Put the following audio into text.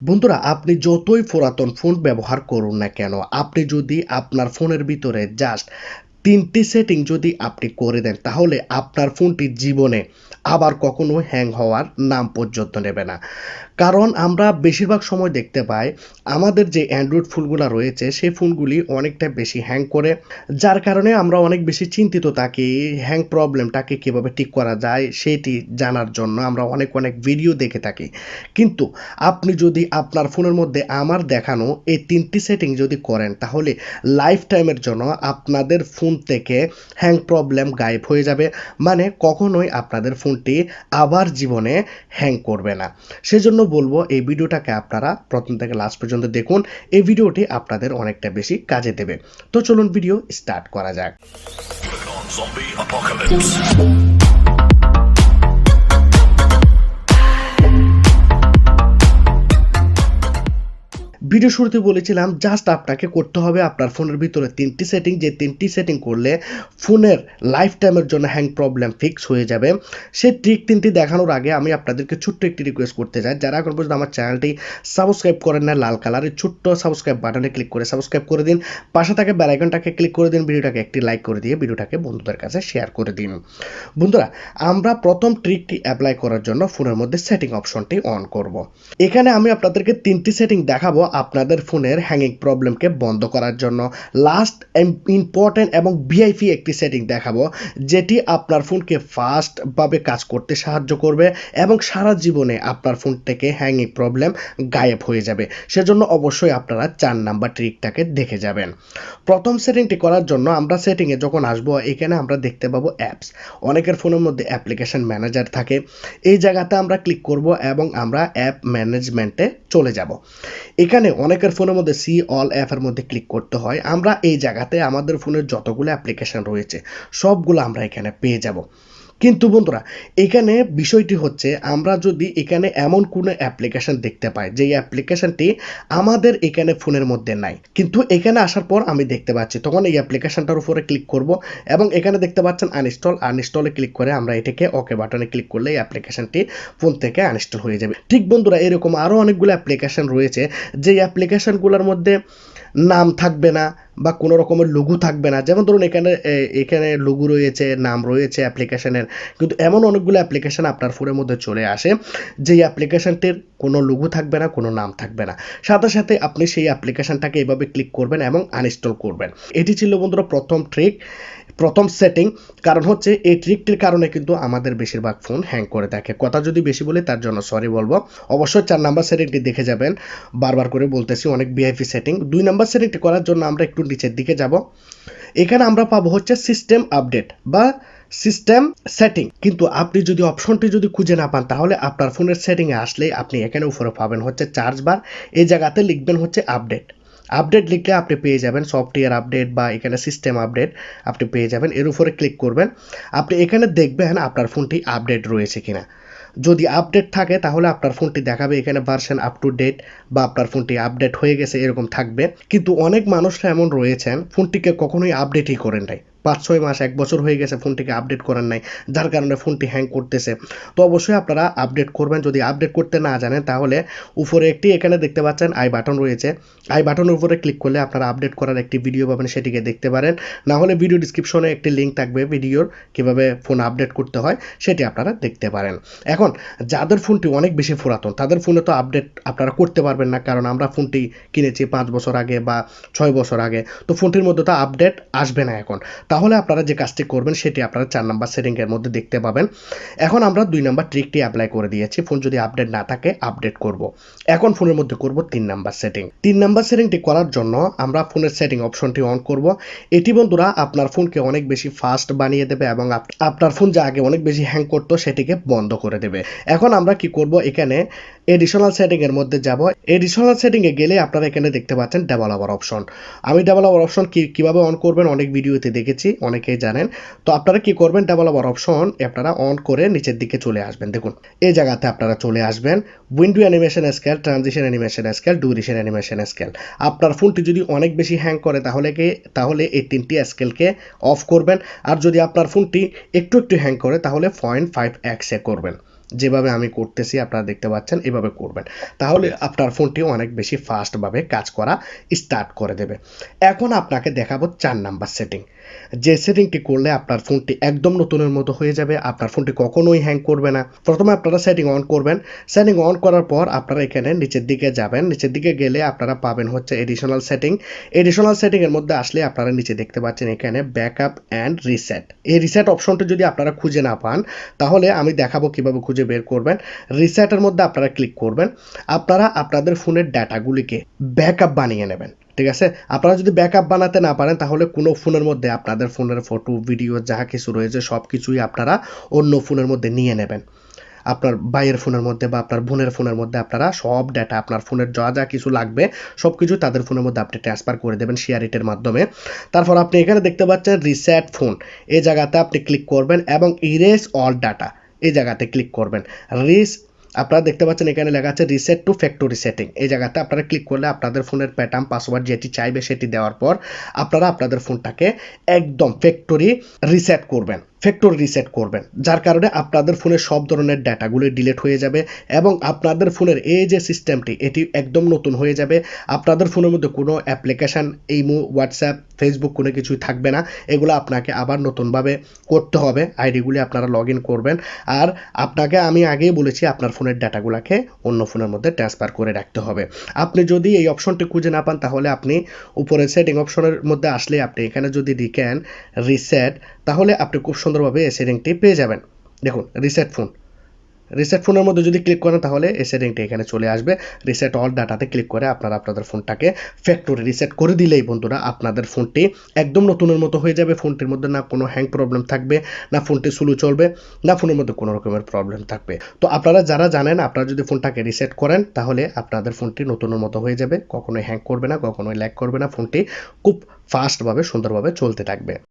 বন্ধুরা, আপনি যতই পুরাতন ফোন ব্যবহার করুন না কেন, আপনি যদি আপনার ফোনের ভিতরে জাস্ট ৩ টি সেটিং যদি আপনি করে দেন, তাহলে আপনার ফোনটি জীবনে আবার কখনো হ্যাং হওয়ার নাম পর্যন্ত নেবে না। কারণ আমরা বেশিরভাগ সময় দেখতে পাই, আমাদের যে অ্যান্ড্রয়েড ফোনগুলা রয়েছে, সেই ফোনগুলি অনেকটা বেশি হ্যাং করে। যার কারণে আমরা অনেক বেশি চিন্তিত থাকি, হ্যাং প্রবলেমটাকে কীভাবে ঠিক করা যায়, সেটি জানার জন্য আমরা অনেক ভিডিও দেখে থাকি। কিন্তু আপনি যদি আপনার ফোনের মধ্যে আমার দেখানো এই ৩ টি সেটিং যদি করেন, তাহলে লাইফ টাইমের জন্য আপনাদের ফোন থেকে হ্যাং প্রবলেম গায়েব হয়ে যাবে। মানে কখনোই আপনাদের ফোনটি আবার জীবনে হ্যাং করবে না। সেজন্য বলবো এই ভিডিওটাকে আপনারা প্রথম থেকে লাস্ট পর্যন্ত দেখুন। এই ভিডিওটি আপনাদের অনেকটা বেশি কাজে দেবে। তো চলুন ভিডিও স্টার্ট করা যাক। ভিডিও শুরুতে বলেছিলাম জাস্ট আপনাকে করতে হবে আপনার ফোনের ভিতরে ৩ টি সেটিং, যে ৩ টি সেটিং করলে ফোনের লাইফ টাইমের জন্য হ্যাং প্রবলেম ফিক্স হয়ে যাবে। সেই ট্রিক ৩ টি দেখানোর আগে আমি আপনাদেরকে ছোট্ট একটি রিকোয়েস্ট করতে চাই। যারা এখন পর্যন্ত আমার চ্যানেলটি সাবস্ক্রাইব করেন না, লাল কালারের ছোট্ট সাবস্ক্রাইব বাটনে ক্লিক করে সাবস্ক্রাইব করে দিন। পাশে থাকা বেল আইকনটাকে ক্লিক করে দিন। ভিডিওটাকে একটি লাইক করে দিয়ে ভিডিওটাকে বন্ধুদের কাছে শেয়ার করে দিন। বন্ধুরা, আমরা প্রথম ট্রিকটি অ্যাপ্লাই করার জন্য ফোনের মধ্যে সেটিং অপশনটি অন করব। এখানে আমি আপনাদেরকে ৩ টি সেটিং দেখাবো আপনাদের ফোনের হ্যাঙ্গিং প্রবলেমকে বন্ধ করার জন্য। লাস্ট ইম্পর্টেন্ট এবং ভিআইপি একটি সেটিং দেখাবো, যেটি আপনার ফোনকে ফাস্টভাবে কাজ করতে সাহায্য করবে এবং সারা জীবনে আপনার ফোন থেকে হ্যাঙ্গিং প্রবলেম গায়েব হয়ে যাবে। সেজন্য অবশ্যই আপনারা ৪ নাম্বার ট্রিকটাকে দেখে যাবেন। প্রথম সেটিংটি করার জন্য আমরা সেটিংয়ে যখন আসবো, এখানে আমরা দেখতে পাবো অ্যাপস। অনেকের ফোনের মধ্যে অ্যাপ্লিকেশন ম্যানেজার থাকে। এই জায়গাতে আমরা ক্লিক করব এবং আমরা অ্যাপ ম্যানেজমেন্টে চলে যাব। এখানে অনেকের ফোনের মধ্যে সি অল অ্যাপের মধ্যে ক্লিক করতে হয়। আমরা এই জায়গাতে আমাদের ফোনের যতগুলো অ্যাপ্লিকেশন রয়েছে সবগুলো আমরা এখানে পেয়ে যাব। কিন্তু বন্ধুরা, এখানে বিষয়টি হচ্ছে, আমরা যদি এখানে এমন কোনো অ্যাপ্লিকেশন দেখতে পাই যে অ্যাপ্লিকেশনটি আমাদের এখানে ফোনের মধ্যে নাই, কিন্তু এখানে আসার পর আমি দেখতে পাচ্ছি, তখন এই অ্যাপ্লিকেশনটার উপরে ক্লিক করব এবং এখানে দেখতে পাচ্ছেন আনইনস্টলে ক্লিক করে আমরা এটাকে ওকে বাটনে ক্লিক করলে এই অ্যাপ্লিকেশনটি ফোন থেকে আনইনস্টল হয়ে যাবে। ঠিক বন্ধুরা, এরকম আরও অনেকগুলো অ্যাপ্লিকেশন রয়েছে যে অ্যাপ্লিকেশনগুলোর মধ্যে নাম থাকবে না বা কোনো রকমের লোগো থাকবে না। যেমন ধরুন এখানে লোগো রয়েছে, নাম রয়েছে অ্যাপ্লিকেশনের, কিন্তু এমন অনেকগুলো অ্যাপ্লিকেশন আপনার ফোনের মধ্যে চলে আসে যেই অ্যাপ্লিকেশনটির কোনো লোগো থাকবে না, কোনো নাম থাকবে না। সাথে সাথে আপনি সেই অ্যাপ্লিকেশনটাকে এভাবে ক্লিক করবেন এবং আনইনস্টল করবেন। এটি ছিল বন্ধুরা প্রথম ট্রিক, প্রথম সেটিং। কারণ হচ্ছে এই ট্রিকটির কারণে কিন্তু আমাদের বেশিরভাগ ফোন হ্যাং করে থাকে। কথা যদি বেশি বলি তার জন্য সরি বলবো। অবশ্যই ৪ নাম্বার সেটিংটি দেখে যাবেন। বারবার করে বলতেছি, অনেক ভিআইপি সেটিং। ২ নাম্বার সেটিংটি করার জন্য আমরা একটু নিচের দিকে যাব। এখানে আমরা পাবো হচ্ছে সিস্টেম আপডেট বা সিস্টেম সেটিং। কিন্তু আপনি যদি অপশনটি যদি খুঁজে না পান, তাহলে আপনার ফোনের সেটিংয়ে আসলেই আপনি এখানে উপরে পাবেন হচ্ছে চার্জ বার। এই জায়গাতে লিখবেন হচ্ছে আপডেট। আপডেট লিখলে আপনি পেয়ে যাবেন সফটওয়্যার আপডেট বা এখানে সিস্টেম আপডেট আপনি পেয়ে যাবেন। এর উপরে ক্লিক করবেন। আপনি এখানে দেখবেন আপনার ফোনটি আপডেট রয়েছে কিনা। যদি আপডেট থাকে তাহলে আপনার ফোনটি দেখাবে এখানে ভার্সন আপ টু ডেট বা আপনার ফোনটি আপডেট হয়ে গেছে এরকম থাকবে। কিন্তু অনেক মানুষরা এমন রয়েছেন ফোনটিকে কখনোই আপডেটই করেন নাই, ৫-৬ মাস ১ বছর হয়ে গেছে ফোনটিকে আপডেট করেন নাই, যার কারণে ফোনটি হ্যাং করতেছে। তো অবশ্যই আপনারা আপডেট করবেন। যদি আপডেট করতে না জানেন, তাহলে উপরে একটি এখানে দেখতে পাচ্ছেন আই বাটন রয়েছে। আই বাটনের উপরে ক্লিক করলে আপনারা আপডেট করার একটি ভিডিও পাবেন, সেটিকে দেখতে পারেন। না হলে ভিডিও ডিসক্রিপশনে একটি লিঙ্ক থাকবে ভিডিওর, কীভাবে ফোন আপডেট করতে হয় সেটি আপনারা দেখতে পারেন। এখন যাদের ফোনটি অনেক বেশি পুরাতন, তাদের ফোনে তো আপডেট আপনারা করতে পারবেন না, কারণ আমরা ফোনটি কিনেছি ৫ বছর আগে বা ৬ বছর আগে। তো ফোনটির মধ্যে তো আপডেট আসবে না এখন। তাহলে আপনারা যে কাজটি করবেন সেটি আপনারা ৪ নাম্বার সেটিংয়ের মধ্যে দেখতে পাবেন। এখন আমরা ২ নাম্বার ট্রিকটি অ্যাপ্লাই করে দিয়েছি। ফোন যদি আপডেট না থাকে আপডেট করব। এখন ফোনের মধ্যে করব ৩ নাম্বার সেটিং। ৩ নাম্বার সেটিংটি করার জন্য আমরা ফোনের সেটিং অপশনটি অন করব। এটি বন্ধুরা আপনার ফোনকে অনেক বেশি ফাস্ট বানিয়ে দেবে এবং আপনার ফোন যা আগে অনেক বেশি হ্যাং করতো সেটিকে বন্ধ করে দেবে। এখন আমরা কি করব, এখানে এডিশনাল সেটিংয়ের মধ্যে যাব। এডিশনাল সেটিংয়ে গেলে আপনারা এখানে দেখতে পাচ্ছেন ডেভেলপার অপশন। আমি ডেভেলপার অপশন কীভাবে অন করবেন অনেক ভিডিওতে দেখেছি, অনেকেই জানেন। তো আপনারা কি করবেন, ডেভেলপার অপশন আপনারা অন করে নিচের দিকে চলে আসবেন। দেখুন এই জায়গাতে আপনারা চলে আসবেন। Window animation scale, transition animation scale, duration animation scale. আপনার ফোনটি যদি অনেক বেশি হ্যাং করে তাহলে এই ৩টি স্কেলকে অফ করবেন। আর যদি আপনার ফোনটি একটু হ্যাং করে তাহলে 0.5x করবেন। যেভাবে আমি করতেছি আপনারা দেখতে পাচ্ছেন এভাবে করবেন, তাহলে আপনার ফোনটি অনেক বেশি ফাস্টভাবে কাজ করা স্টার্ট করে দেবে। এখন আপনাকে দেখাবো 4 নাম্বার সেটিং, যে সেটিংটি করলে আপনার ফোনটি একদম নতুনের মতো হয়ে যাবে, আপনার ফোনটি কখনোই হ্যাং করবে না। প্রথমে আপনারা সেটিং অন করবেন, সেটিং অন করার পর আপনারা এখানে নিচের দিকে যাবেন, নিচের দিকে গেলে আপনারা পাবেন হচ্ছে এডিশনাল সেটিং। এডিশনাল সেটিং এর মধ্যে আসলে আপনারা নিচে দেখতে পাচ্ছেন এখানে ব্যাকআপ অ্যান্ড রিসেট। এই রিসেট অপশনটি যদি আপনারা খুঁজে না পান তাহলে আমি দেখাবো কিভাবে খুঁজে বের করবেন। রিসেটের মধ্যে আপনারা ক্লিক করবেন, আপনারা আপনাদের ফোনের ডাটাগুলিকে ব্যাকআপ বানিয়ে নেবেন। ঠিক আছে, আপনারা যদি ব্যাকআপ বানাতে না পারেন তাহলে কোনো ফোনের মধ্যে আপনাদের ফোনের ফটো ভিডিও যা কিছু রয়েছে সব কিছুই আপনারা অন্য ফোনের মধ্যে নিয়ে নেবেন। আপনার ভাইয়ের ফোনের মধ্যে বা আপনার বোনের ফোনের মধ্যে আপনারা সব ডাটা আপনার ফোনের যা যা কিছু লাগবে সব কিছু তাদের ফোনের মধ্যে আপনি ট্রান্সফার করে দেবেন শেয়ার ইটের মাধ্যমে। তারপর আপনি এখানে দেখতে পাচ্ছেন রিসেট ফোন, এই জায়গাতে আপনি ক্লিক করবেন এবং ইরেজ অল ডাটা এই জায়গাতে ক্লিক করবেন। আপনারা দেখতে পাচ্ছেন এখানে লেখা আছে রিসেট টু ফ্যাক্টরি সেটিং, এই জায়গাতে আপনারা ক্লিক করলে আপনাদের ফোনের প্যাটার্ন পাসওয়ার্ড যেটি চাইবে সেটি দেওয়ার পর আপনারা আপনাদের ফোনটাকে একদম ফ্যাক্টরি রিসেট করবেন, ফ্যাক্টরি রিসেট করবেন, যার কারণে আপনাদের ফোনের সব ধরনের ডাটাগুলো ডিলিট হয়ে যাবে এবং আপনাদের ফোনের এই যে সিস্টেমটি এটি একদম নতুন হয়ে যাবে। আপনাদের ফোনের মধ্যে কোনো অ্যাপ্লিকেশান, ইমো, হোয়াটসঅ্যাপ, ফেসবুক কোনো কিছুই থাকবে না, এগুলো আপনাকে আবার নতুনভাবে করতে হবে, আইডিগুলি আপনারা লগ ইন করবেন। আর আপনাকে আমি আগেই বলেছি আপনার ফোনের ডাটাগুলোকে অন্য ফোনের মধ্যে ট্রান্সফার করে রাখতে হবে। আপনি যদি এই অপশনটি খুঁজে না পান তাহলে আপনি উপরে সেটিং অপশনের মধ্যে আসলে আপনি এখানে যদি লিখেন রিসেট তাহলে আপনি খুব সুন্দরভাবে এই সেটিংটি পেয়ে যাবেন। দেখুন রিসেট ফোন, রিসেট ফোনের মধ্যে যদি ক্লিক করেন তাহলে এই সেটিংটি এখানে চলে আসবে। রিসেট অল ডাটাতে ক্লিক করে আপনারা আপনাদের ফোনটাকে ফ্যাক্টরি রিসেট করে দিলেই বন্ধুরা আপনাদের ফোনটি একদম নতুনের মতো হয়ে যাবে। ফোনটির মধ্যে না কোনো হ্যাং প্রবলেম থাকবে, না ফোনটি স্লো চলবে, না ফোনের মধ্যে কোনো রকমের প্রবলেম থাকবে। তো আপনারা যারা জানেন আপনারা যদি ফোনটাকে রিসেট করেন তাহলে আপনাদের ফোনটি নতুনের মতো হয়ে যাবে, কখনোই হ্যাং করবে না, কখনোই ল্যাগ করবে না, ফোনটি খুব ফাস্টভাবে সুন্দরভাবে চলতে থাকবে।